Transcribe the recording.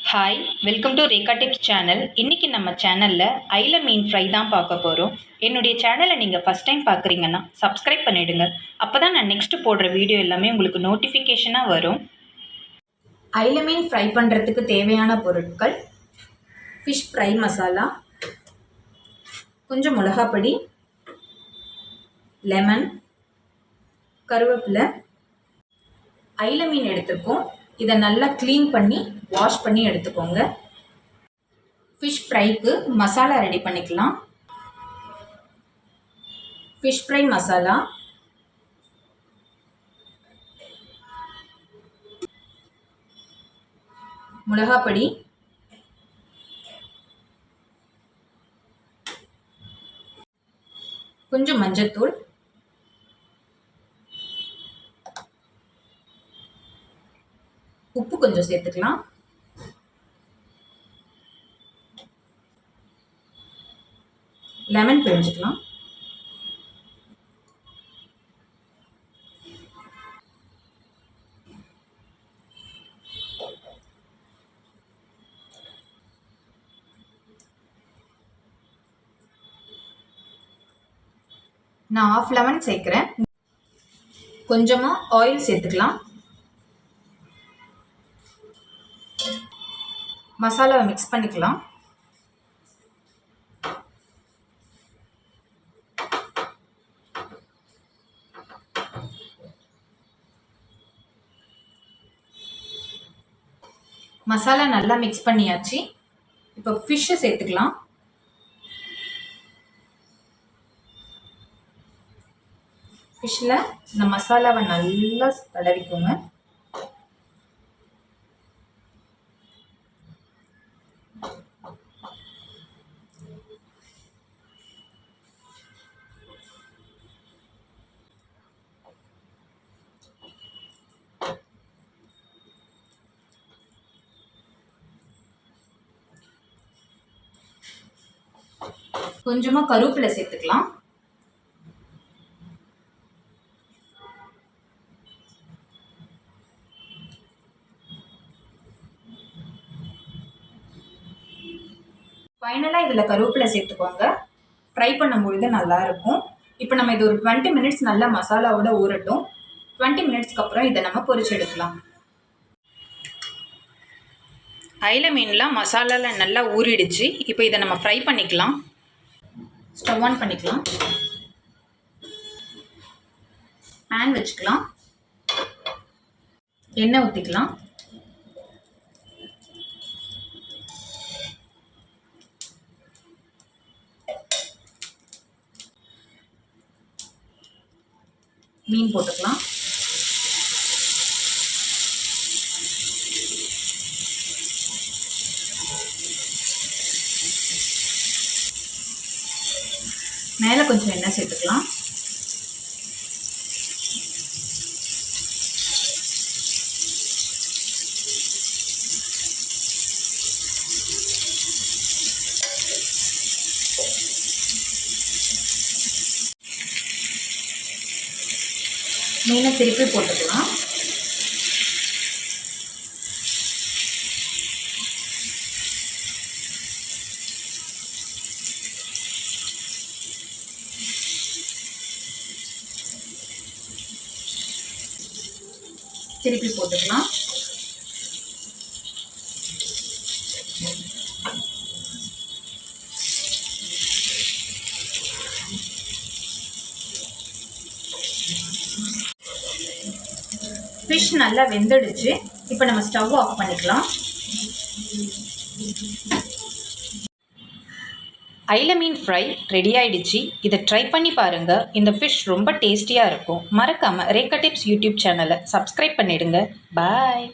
Hi, welcome to Rekha tips channel. இன்றைக்கி நம்ம சேனலில் ஐல மீன் ஃப்ரை தான் பார்க்க போகிறோம். என்னுடைய சேனலை நீங்கள் ஃபஸ்ட் டைம் பார்க்குறீங்கன்னா சப்ஸ்கிரைப் பண்ணிவிடுங்க. அப்போ தான் நான் நெக்ஸ்ட்டு போடுற வீடியோ எல்லாமே உங்களுக்கு நோட்டிஃபிகேஷனாக வரும். ஐல மீன் ஃப்ரை பண்ணுறதுக்கு தேவையான பொருட்கள்: ஃபிஷ் ஃப்ரை மசாலா, கொஞ்சம் மிளகாப்பொடி, லெமன், கருவேப்பிலை, ஐல மீன் எடுத்துருக்கோம். இதை நல்லா க்ளீன் பண்ணி வாஷ் பண்ணி எடுத்துக்கோங்க. ஃபிஷ் ஃப்ரைக்கு மசாலா ரெடி பண்ணிக்கலாம். ஃபிஷ் ஃப்ரை மசாலா, மிளகாப்பொடி, கொஞ்சம் மஞ்சத்தூள், உப்பு கொஞ்சம் சேர்த்துக்கலாம். லெமன் பிழிஞ்சுக்கலாம். நான் ½ லெமன் சேர்க்குறேன். கொஞ்சமாக ஆயில் சேர்த்துக்கலாம். மசாலாவை மிக்ஸ் பண்ணிக்கலாம். மசாலா நல்லா மிக்ஸ் பண்ணியாச்சு. இப்போ ஃபிஷ்ஷை சேர்த்துக்கலாம். ஃபிஷ்ஷில் இந்த மசாலாவை நல்லா தடவிக்கோங்க. கொஞ்சமாக கருவேப்பிலை சேர்த்துக்கலாம். ஃபைனலாக இதில் கருவேப்பிலை சேர்த்துக்கோங்க. ஃப்ரை பண்ணும்பொழுது நல்லாயிருக்கும். இப்போ நம்ம இது ஒரு 20 மினிட்ஸ் நல்லா மசாலாவோட ஊறட்டும். 20 மினிட்ஸ்க்கு அப்புறம் இதை நம்ம பொரிச்சு எடுக்கலாம். ஐல மீன்லாம் மசாலாவில் நல்லா ஊறிடுச்சு. இப்போ இதை நம்ம ஃப்ரை பண்ணிக்கலாம். ஸ்டவ் ஆன் பண்ணிக்கலாம். பேன் வச்சுக்கலாம். எண்ணெய் ஊற்றிக்கலாம். மீன் போட்டுக்கலாம். மேலே கொஞ்சம் எண்ணெய் சேர்த்துக்கலாம். மீனை திருப்பி போட்டுக்கலாம். திருப்பி போட்டுக்கலாம். ஃபிஷ் நல்லா வெந்துடுச்சு. இப்போ நம்ம ஸ்டவ் ஆஃப் பண்ணிக்கலாம். ஐல மீன் ஃப்ரை ரெடி ஆயிடுச்சு. இதை ட்ரை பண்ணி பாருங்கள். இந்த ஃபிஷ் ரொம்ப டேஸ்டியாக இருக்கும். மறக்காமல் ரேகா டிப்ஸ் யூடியூப் சேனலை சப்ஸ்கிரைப் பண்ணிடுங்க. பாய்.